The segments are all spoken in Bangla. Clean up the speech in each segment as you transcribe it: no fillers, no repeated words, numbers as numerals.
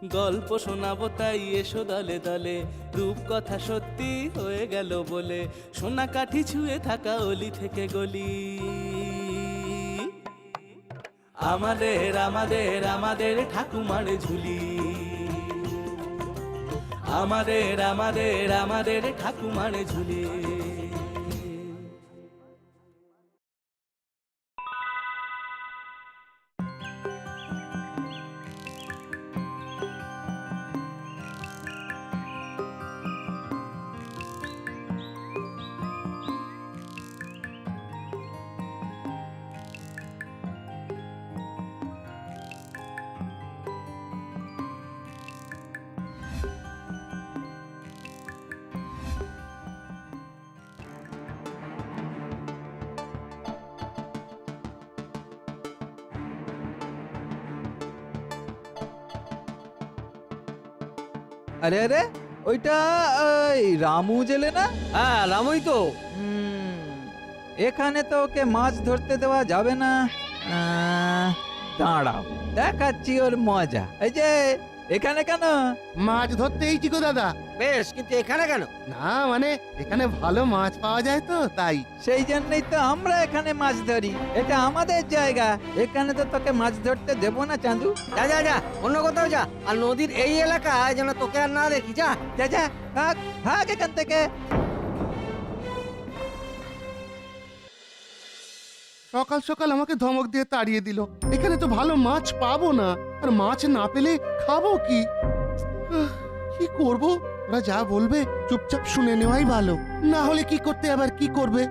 গল্প শোনাবো তাই এসো দলে দলে, রূপকথা সত্যি হয়ে গেল বলে, সোনা কাঠি ছুঁয়ে থাকা অলি থেকে গলি। আমাদের আমাদের আমাদের ঠাকুমার ঝুলি, আমাদের আমাদের আমাদের ঠাকুমার ঝুলি। আরে আরে, ওইটা ওই রামু জেলে না? হ্যাঁ, রামই তো। এখানে তো ওকে মাছ ধরতে দেওয়া যাবে না। দাঁড়াও, দেখাচ্ছি ওর মজা। এই যে এখানে কেন? মাছ ধরতে এইছি গো দাদা। বেশ, কিন্তু এখানে কেন? না মানে এখানে ভালো মাছ পাওয়া যায় তো তাই। সেই জন্যই তো আমরা এখানে মাছ ধরি, এটা আমাদের জায়গা। এখানে তো তোকে মাছ ধরতে দেবো না চাঁদু। যা যা যা, অন্য কোথাও যা। আর নদীর এই এলাকায় যেন তোকে আর না দেখি। যা যা যা, ভাগ ভাগ এখান থেকে। সকাল সকাল আমাকে ধমক দিয়ে তাড়িয়ে দিল। এখানে তো ভালো মাছ পাবো না, আর মাছ না পেলে খাবো কি? কি করব? ওরা যা বলবে চুপচাপ শুনে নেওয়াই ভালো, না হলে কি করতে আবার কি করবে।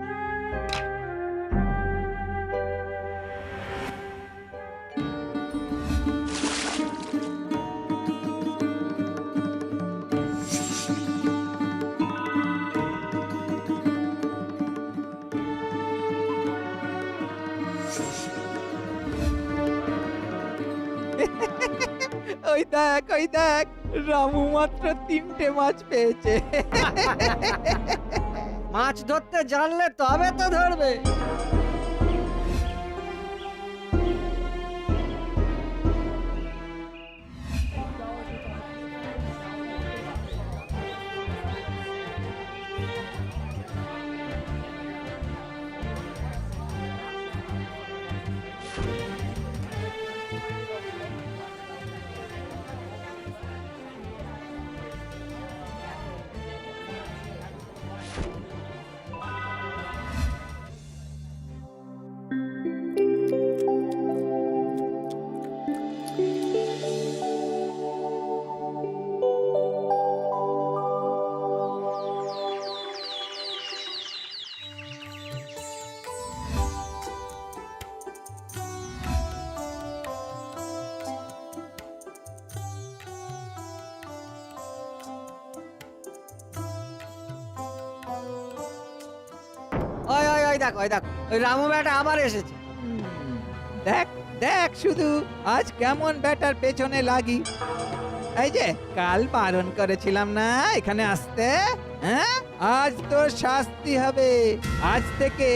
ওই দেখ, ওই দেখ, রামু মাত্র 3টে মাছ পেয়েছে। মাছ ধরতে জানলে তবে তো ধরবে। ওই ওই ওই দেখ, ওই দেখ, ওই রামু বেটা আবার এসেছে। দেখ দেখ শুধু আজ কেমন ব্যাটার পেছনে লাগি। এই যে কাল বারণ করেছিলাম না এখানে আসতে, হ্যাঁ? আজ তোর শাস্তি হবে। আজ থেকে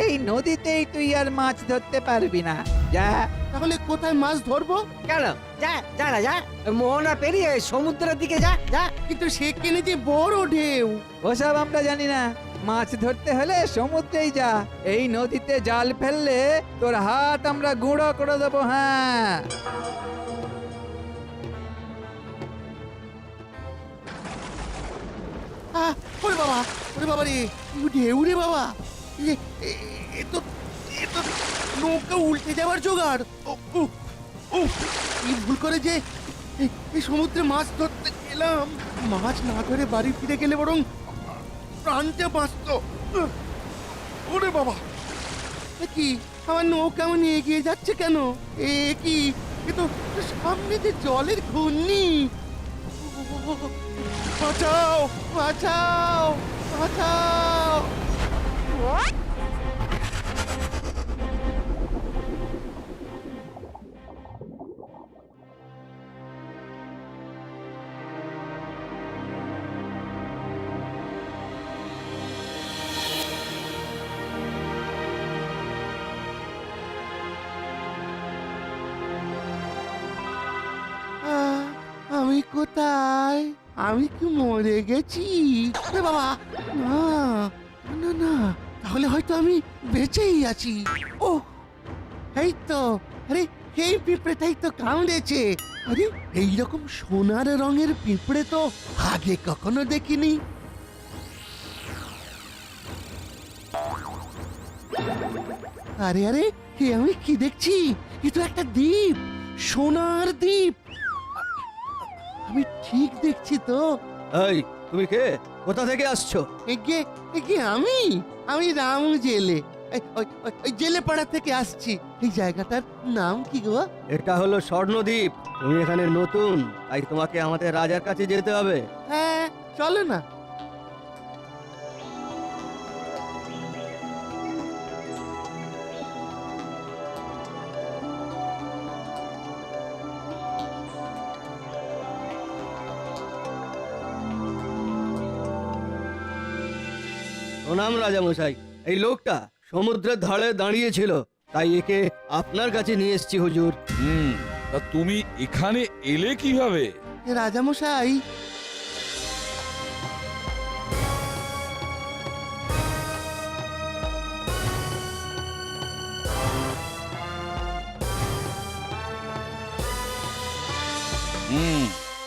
এই নদীতেই তুই আর মাছ ধরতে পারবি না। যা। তাহলে কোথায় মাছ ধরবো? কেন? যা যা না, যা। ওই মোহনা পেরিয়ে সমুদ্রের দিকে যা যা। কিন্তু সেখানে যে বড় ঢেউ। ওসব আমরা জানি না। মাছ ধরতে হলে সমুদ্রেই যা। এই নদীতে জাল ফেললে তোর হাত আমরা গুঁড়ো করে দেবো। হ্যাঁ, ওরে বাবা, ওরে বাবা রে, ঢেউ রে বাবা। এ তো নৌকা উল্টে যাওয়ার জোগাড়। কি ভুল করে যে এই সমুদ্রে মাছ ধরতে গেলাম। মাছ না ধরে বাড়ি ফিরে গেলে বরং প্রাণটা বাঁচত। ওরে বাবা, এ কি আমার নৌকা এমন এগিয়ে যাচ্ছে কেন? এ কি, এ তো সামনে যে জলের ঘূর্ণি। বাঁচাও বাঁচাও বাঁচাও। আমি কোথায়? আমি কি মরে গেছি? এ বাবা, না না না, তাহলে হয়তো আমি বেঁচেই আছি। ও, এই তো, আরে এই পিঁপড়েটাই তো কামড়েছে। আরে এইরকম সোনার রঙের পিঁপড়ে তো আগে কখনো দেখিনি। আরে আরে, এ আমি কি দেখছি? এ তো একটা দ্বীপ, সোনার দ্বীপ। আমি ঠিক দেখছি তো? এই তুমি কে? কোথা থেকে আসছো? এগে আমি রামু জেলে। ওই জেলে পাড়া থেকে আসছি। এই জায়গাটার নাম কি গো? এটা হলো স্বর্ণদ্বীপ। তুমি এখানে নতুন, তাই তোমাকে আমাদের রাজার কাছে যেতে হবে। হ্যাঁ, চলো না। প্রণাম রাজামশাই। এই লোকটা সমুদ্রের ধারে দাঁড়িয়েছিল, তাই একে আপনার কাছে নিয়ে এসেছি হুজুর। তা তুমি এখানে এলে কিভাবে? রাজামশাই,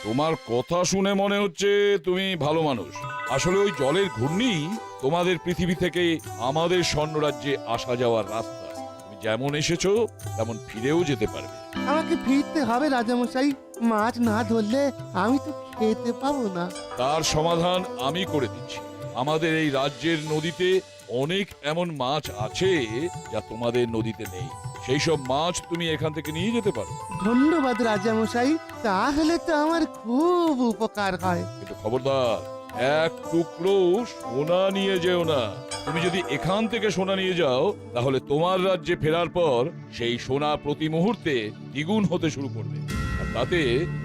তোমার কথা শুনে মনে হচ্ছে তুমি ভালো মানুষ। আসলে ওই জলের ঘূর্ণি তোমাদের পৃথিবী থেকে আমাদের স্বর্ণরাজ্যে আসা যাওয়ার রাস্তা। তুমি যেমন এসেছো তেমন ফিরেও যেতে পারবে। আমাকে ফিরতে হবে রাজামশাই। মাছ না ধরলে আমি তো খেতে পাবো না। তার সমাধান আমি করে দিচ্ছি। আমাদের এই রাজ্যের নদীতে অনেক এমন মাছ আছে যা তোমাদের নদীতে নেই। সেই সব মাছ তুমি এখান থেকে নিয়ে যেতে পারো। ধন্যবাদ রাজামশাই, তাহলে তো আমার খুব উপকার হয়। কিন্তু খবরদার, এক টুকরো সোনা নিয়ে যেও না। তুমি যদি এখান থেকে সোনা নিয়ে যাও, তাহলে তোমার রাজ্যে ফেরার পর সেই সোনা প্রতি মুহূর্তে দ্বিগুণ হতে শুরু করবে, আর তাতে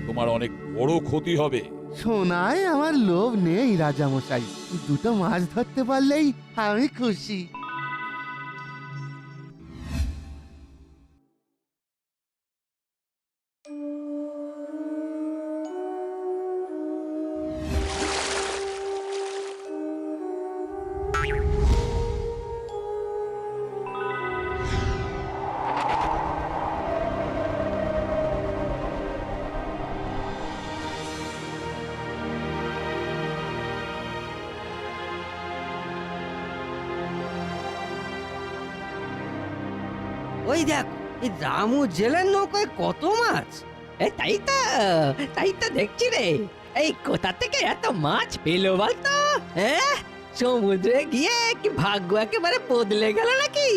তোমার অনেক বড় ক্ষতি হবে। সোনায় আমার লোভ নেই রাজামশাই, দুটো মাছ ধরতে পারলেই আমি খুশি। ওই দেখ, এই রামু জেলের নৌকায় কত মাছ! তাই তো দেখছি রে। এই কোথা থেকে এত মাছ পেলো বলতো? হ্যাঁ, সমুদ্রে গিয়ে কি ভাগ্য একেবারে বদলে গেল নাকি?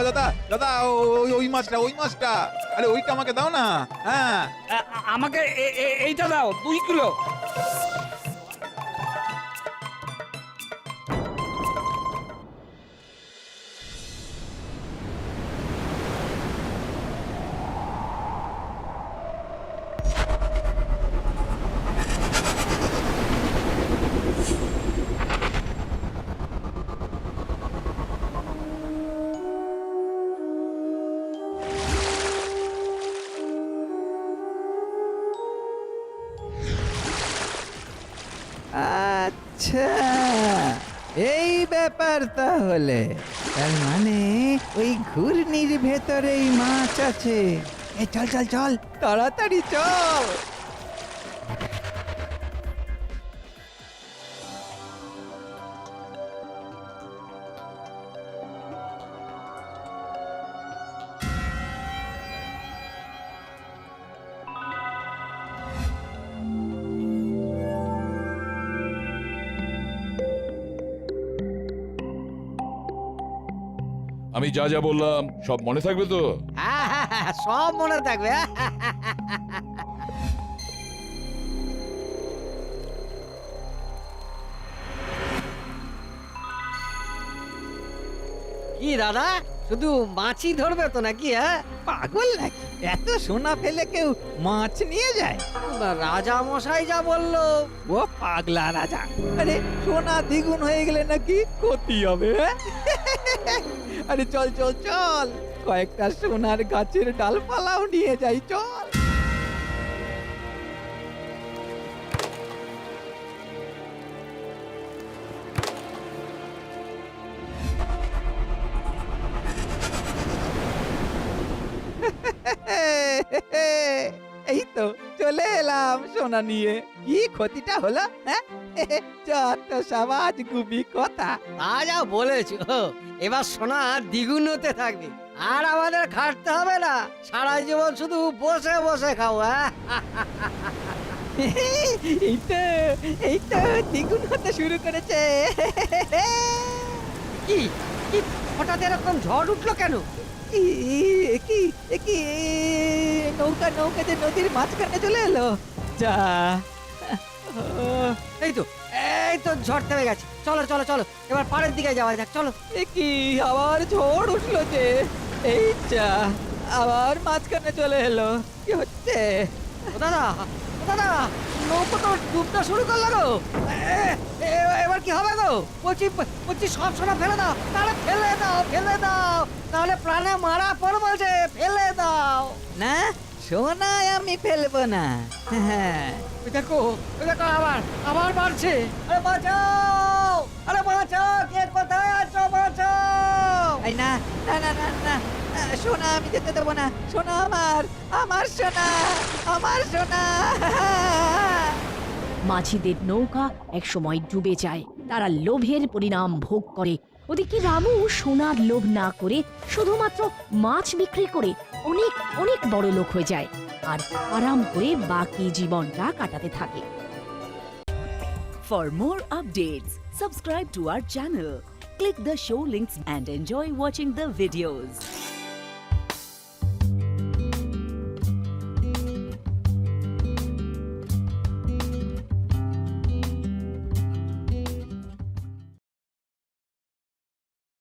দাদা দাদা, ওই মাছটা, ওই মাছটা, আরে ওইটা আমাকে দাও না। হ্যাঁ, আমাকে এইটা দাও 2 কিলো। আচ্ছা, এই ব্যাপার তাহলে। তার মানে ওই ঘূর্ণির ভেতরেই মাছ আছে। এই চল চল চল, তাড়াতাড়ি চল। আমি যা যা বললাম সব মনে থাকবে তো? সব মনে থাকবে। কি দাদা, শুধু মাছই ধরবে তো নাকি? পাগল নাকি? এত সোনা ফেলে কেউ মাছ নিয়ে যায়? রাজা মশাই যা বললো। ও পাগলা রাজা। আরে সোনা দ্বিগুণ হয়ে গেলে নাকি ক্ষতি হবে? হ্যাঁ? আরে চল চল চল, কয়েকটা সোনার গাছের ডালপালাও নিয়ে যাই, চল। এই তো চলে এলাম সোনা নিয়ে। কি ক্ষতিটা হলো? হ্যাঁ, যত সমাজ গুবি কথা। তা যা বলেছো, এবার সোনা দ্বিগুণ হতে থাকবে, আর আমাদের খাটতে হবে না, সারা জীবন শুধু বসে বসে খাও। এই তো দ্বিগুণ হতে শুরু করেছে। কি কি হঠাৎ এরকম ঝড় উঠলো কেন? কি নৌকা নৌকা যে নদীর মাঝখানে চলে এলো। যা, এই তো ঝড় থেমে গেছে। চলো চলো চলো, এবার পাড়ের দিকে যাওয়া যাক, চলো। কি আবার ঝড় উঠলো যে? এই যা, আবার মাঝখানে চলে এলো। কি হচ্ছে? ও দাদা, ও দাদা, নৌকো তো ডুবতে শুরু করলো গো। এবার কি হবে গো? বলছি সব সোনা ফেলে দাও, তাহলে ফেলে দাও, ফেলে দাও, তাহলে প্রাণে মারা পড়বো যে, ফেলে দাও। না, সোনায় আমি ফেলবো না। হ্যাঁ, ওই দেখো আবার বাড়ছে। আরে বাঁচাও, আরে বাঁচাও, কে কোথায় আছো, বাঁচাও। এই না না না না না, সোনা আমি যেতে দেবো না। সোনা আমার সোনা, আমার সোনা। মাঝিদের নৌকা একসময় ডুবে যায়, তারা লোভের পরিণাম ভোগ করে। ওদিকে রামু সোনার লোভ না করে শুধুমাত্র মাছ বিক্রি করে অনেক অনেক বড় লোক হয়ে যায় আর আরাম করে বাকি জীবনটা কাটাতে থাকে। For more updates, subscribe to our channel, click the show links and enjoy watching the videos.